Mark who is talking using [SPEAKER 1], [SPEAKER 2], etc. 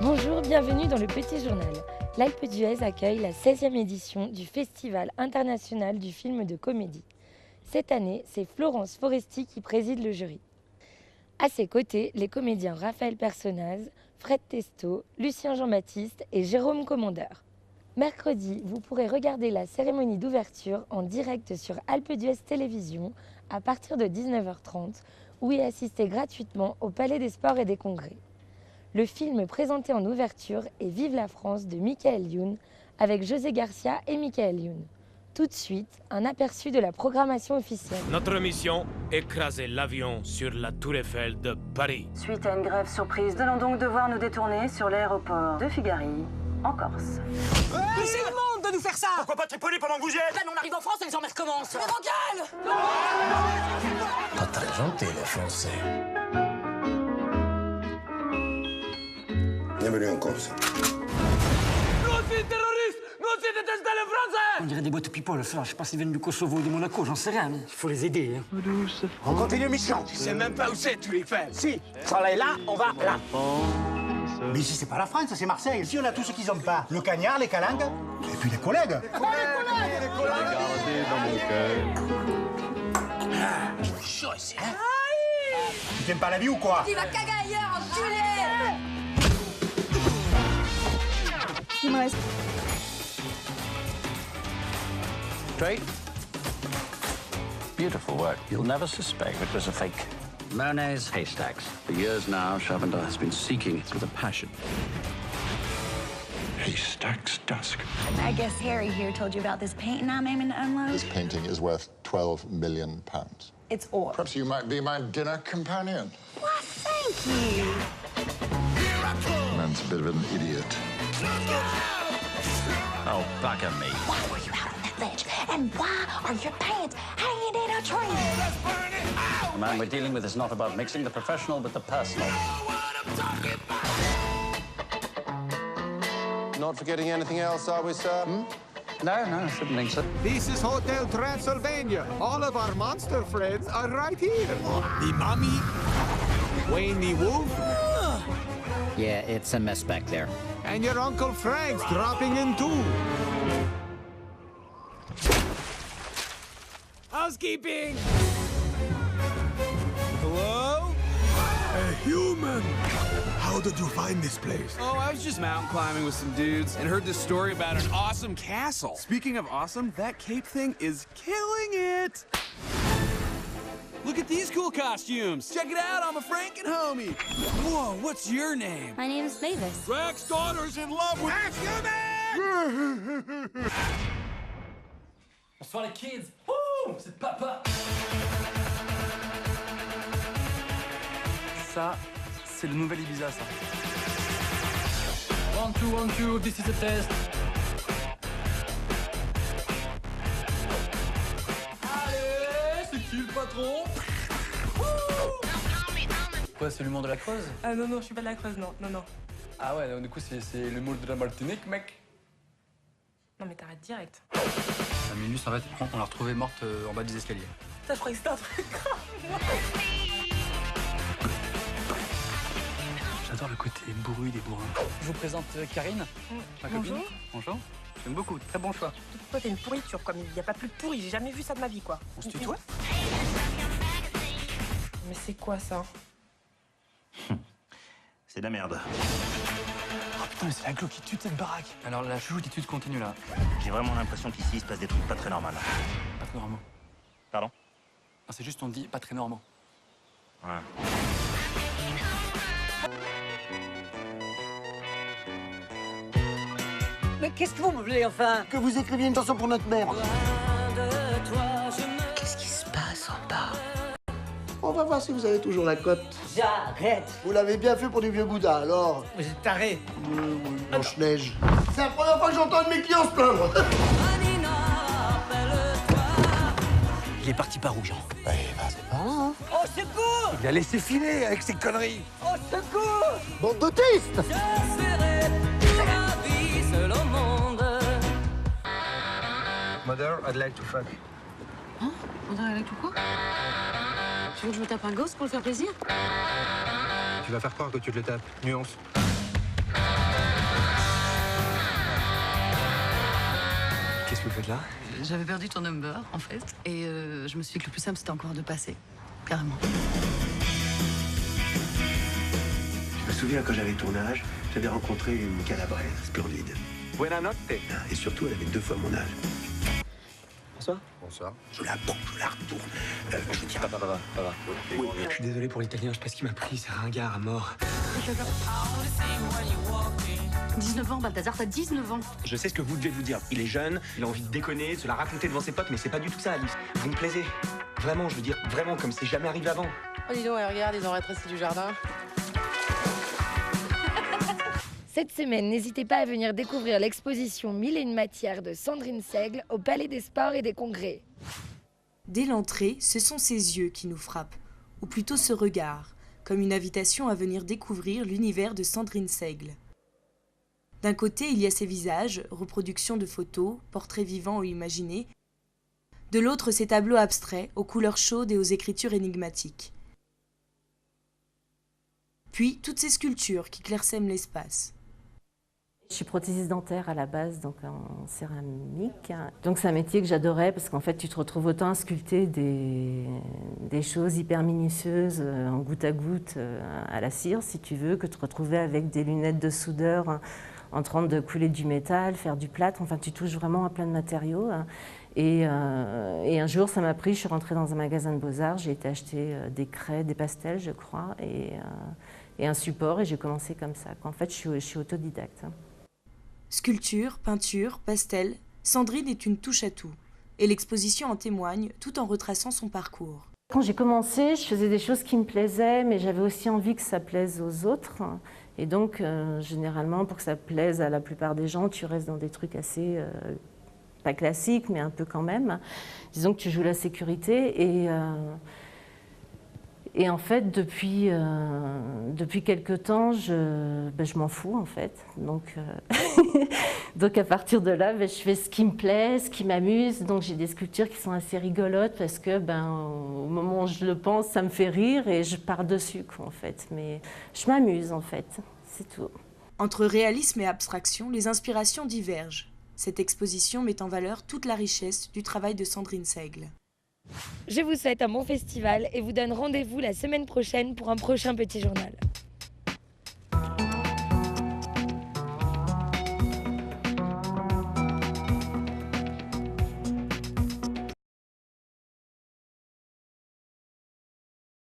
[SPEAKER 1] Bonjour, bienvenue dans le Petit Journal. L'Alpe d'Huez accueille la 16e édition du Festival international du film de comédie. Cette année, c'est Florence Foresti qui préside le jury. À ses côtés, les comédiens Raphaël Personnaz, Fred Testo, Lucien Jean-Baptiste et Jérôme Commandeur. Mercredi, vous pourrez regarder la cérémonie d'ouverture en direct sur Alpe d'Huez Télévision à partir de 19h30 ou y assister gratuitement au Palais des Sports et des Congrès. Le film présenté en ouverture est Vive la France de Michael Youn avec José Garcia et Michael Youn. Tout de suite, un aperçu de la programmation officielle.
[SPEAKER 2] Notre mission, écraser l'avion sur la Tour Eiffel de Paris.
[SPEAKER 3] Suite à une grève surprise, nous allons donc devoir nous détourner sur l'aéroport de Figari, en Corse.
[SPEAKER 4] Mais c'est immonde de nous faire ça!
[SPEAKER 2] Pourquoi pas tripoler pendant que vous y êtes?
[SPEAKER 4] Ben on arrive en France et les emmerdes commencent! C'est bancal!
[SPEAKER 5] Pas très gentil, les Français.
[SPEAKER 6] Bienvenue en Corse.
[SPEAKER 4] Nous aussi terroristes! Nous aussi détestons les Français! On dirait des boîtes people, ça. Je sais pas s'ils viennent du Kosovo ou de Monaco, j'en sais rien, mais il faut les aider. Hein.
[SPEAKER 6] On continue mission.
[SPEAKER 2] Tu sais même pas où c'est, tu les fais.
[SPEAKER 6] Si, ça est là, on va là. Mais ici, c'est pas la France, c'est Marseille. Ici, on a tout ce qu'ils ont pas. Le cagnard, les calangues, et puis les collègues.
[SPEAKER 7] Gardez dans mon cœur.
[SPEAKER 6] Chaud ici, hein? Tu t'aimes pas la vie ou quoi?
[SPEAKER 8] Tu vas caguer ailleurs, enculé!
[SPEAKER 9] Il me reste.
[SPEAKER 5] Straight. Beautiful work. You'll never suspect it was a fake. Mayonnaise haystacks. For years now, Chavandar has been seeking it with a passion.
[SPEAKER 6] Haystacks dusk.
[SPEAKER 8] I guess Harry here told you about this painting I'm aiming to unload.
[SPEAKER 10] This painting is worth £12 million.
[SPEAKER 8] It's ore.
[SPEAKER 10] Perhaps you might be my dinner companion.
[SPEAKER 8] Why, thank you.
[SPEAKER 10] Man's a bit of an idiot.
[SPEAKER 5] Oh, bugger me.
[SPEAKER 8] Why were you out on that ledge? And why are your pants hanging in a tree?
[SPEAKER 5] The man we're dealing with is not about mixing the professional with the personal.
[SPEAKER 6] Not forgetting anything else, are we, sir?
[SPEAKER 5] No, I shouldn't think so.
[SPEAKER 11] This is Hotel Transylvania. All of our monster friends are right here. The Mummy, Wayne the Wolf,
[SPEAKER 4] Yeah, it's a mess back there.
[SPEAKER 11] and your Uncle Frank's dropping in too.
[SPEAKER 2] Housekeeping! Hello?
[SPEAKER 11] A human. How did you find this place?
[SPEAKER 12] Oh, I was just mountain climbing with some dudes and heard this story about an awesome castle. Speaking of awesome, that cape thing is killing it. Look at these cool costumes. Check it out, I'm a Franken homie. Whoa, what's your name?
[SPEAKER 8] My name's Mavis.
[SPEAKER 12] Frank's daughter's in love with human!
[SPEAKER 4] Bonsoir les kids! Wouh! C'est papa!
[SPEAKER 12] Ça, c'est le nouvel Ibiza, ça.
[SPEAKER 4] 1, 2, 1, 2, this is a test. Allez, c'est qui le patron? Quoi, c'est l'humour de la Creuse?
[SPEAKER 9] Ah non, je suis pas de la Creuse, non.
[SPEAKER 4] Ah ouais, donc du coup, c'est l'humour de la Martinique, mec.
[SPEAKER 9] Non, mais t'arrêtes direct.
[SPEAKER 4] La Minus, en fait, on l'a retrouvée morte en bas des escaliers.
[SPEAKER 9] Ça, je croyais que c'était un truc grave.
[SPEAKER 4] J'adore le côté bourru des bourrins. Je vous présente Karine, ma copine.
[SPEAKER 9] Bonjour.
[SPEAKER 4] Bonjour. J'aime beaucoup, très bon choix.
[SPEAKER 9] Toi, t'es une pourriture, comme il y a pas plus de pourri. J'ai jamais vu ça de ma vie, quoi.
[SPEAKER 4] On se tutoie?
[SPEAKER 9] Mais c'est quoi, ça?
[SPEAKER 5] C'est de la merde.
[SPEAKER 4] Oh putain, mais c'est la glo qui tue cette baraque. Alors la chouchoute étude continue là.
[SPEAKER 5] J'ai vraiment l'impression qu'ici, il se passe des trucs pas très normaux.
[SPEAKER 4] Pas très normaux.
[SPEAKER 5] Pardon?
[SPEAKER 4] Non, c'est juste on dit pas très normaux.
[SPEAKER 5] Ouais.
[SPEAKER 4] Mais qu'est-ce que vous me voulez enfin?
[SPEAKER 6] Que vous écriviez une chanson pour notre mère.
[SPEAKER 8] Qu'est-ce qui se passe en bas?
[SPEAKER 6] On va voir si vous avez toujours la cote.
[SPEAKER 4] J'arrête!
[SPEAKER 6] Vous l'avez bien fait pour du vieux Bouddha, alors.
[SPEAKER 4] Vous êtes taré!
[SPEAKER 6] Blanche-Neige. C'est la première fois que j'entends un de mes clients se plaindre.
[SPEAKER 4] Il est parti par où, Jean?
[SPEAKER 6] C'est pas hein.
[SPEAKER 4] Oh, secours!
[SPEAKER 11] Il a laissé filer avec ses conneries.
[SPEAKER 4] Oh, secours!
[SPEAKER 6] Bande d'autistes.
[SPEAKER 11] Mother, I'd like to fuck.
[SPEAKER 9] Hein? André, avec tout quoi? Tu veux que je me tape un gosse pour le faire plaisir?
[SPEAKER 11] Tu vas faire croire que tu te le tapes. Nuance.
[SPEAKER 4] Qu'est-ce que vous faites là?
[SPEAKER 9] J'avais perdu ton number, en fait, et je me suis dit que le plus simple, c'était encore de passer. Carrément.
[SPEAKER 13] Je me souviens, quand j'avais ton âge, j'avais rencontré une Calabraise splendide.
[SPEAKER 4] Buena notte.
[SPEAKER 13] Et surtout, elle avait 2 fois mon âge.
[SPEAKER 4] Bonsoir.
[SPEAKER 13] Bonsoir. Je la prends, je la retourne. Je tiens.
[SPEAKER 4] Ça va. Oui. Je suis désolé pour l'italien, je sais pas ce qu'il m'a pris, c'est ringard à mort.
[SPEAKER 9] 19 ans, Balthazar, t'as 19 ans.
[SPEAKER 4] Je sais ce que vous devez vous dire. Il est jeune, il a envie de déconner, de se la raconter devant ses potes, mais c'est pas du tout ça, Alice. Vous me plaisez. Vraiment, je veux dire, vraiment, comme c'est jamais arrivé avant.
[SPEAKER 9] Oh, dis donc, regarde, ils ont rétréci du jardin.
[SPEAKER 1] Cette semaine, n'hésitez pas à venir découvrir l'exposition 1001 matières de Sandrine Seigle au Palais des Sports et des Congrès.
[SPEAKER 14] Dès l'entrée, ce sont ses yeux qui nous frappent, ou plutôt ce regard, comme une invitation à venir découvrir l'univers de Sandrine Seigle. D'un côté, il y a ses visages, reproductions de photos, portraits vivants ou imaginés. De l'autre, ses tableaux abstraits, aux couleurs chaudes et aux écritures énigmatiques. Puis, toutes ces sculptures qui clairsèment l'espace.
[SPEAKER 15] Je suis prothésiste dentaire à la base, donc en céramique. Donc c'est un métier que j'adorais parce qu'en fait tu te retrouves autant à sculpter des choses hyper minutieuses en goutte à goutte à la cire si tu veux, que te retrouver avec des lunettes de soudeur en train de couler du métal, faire du plâtre. Enfin tu touches vraiment à plein de matériaux. Et un jour ça m'a pris, je suis rentrée dans un magasin de Beaux-Arts, j'ai été acheter des craies, des pastels je crois, et un support et j'ai commencé comme ça. En fait je suis autodidacte.
[SPEAKER 14] Sculpture, peinture, pastel, Sandrine est une touche-à-tout. Et l'exposition en témoigne, tout en retraçant son parcours.
[SPEAKER 15] Quand j'ai commencé, je faisais des choses qui me plaisaient, mais j'avais aussi envie que ça plaise aux autres. Et donc, généralement, pour que ça plaise à la plupart des gens, tu restes dans des trucs assez, pas classiques, mais un peu quand même. Disons que tu joues la sécurité et en fait, depuis quelque temps, je m'en fous en fait. Donc à partir de là, je fais ce qui me plaît, ce qui m'amuse. Donc j'ai des sculptures qui sont assez rigolotes parce que au moment où je le pense, ça me fait rire et je pars dessus quoi, en fait. Mais je m'amuse en fait, c'est tout.
[SPEAKER 14] Entre réalisme et abstraction, les inspirations divergent. Cette exposition met en valeur toute la richesse du travail de Sandrine Seigle.
[SPEAKER 1] Je vous souhaite un bon festival et vous donne rendez-vous la semaine prochaine pour un prochain petit journal.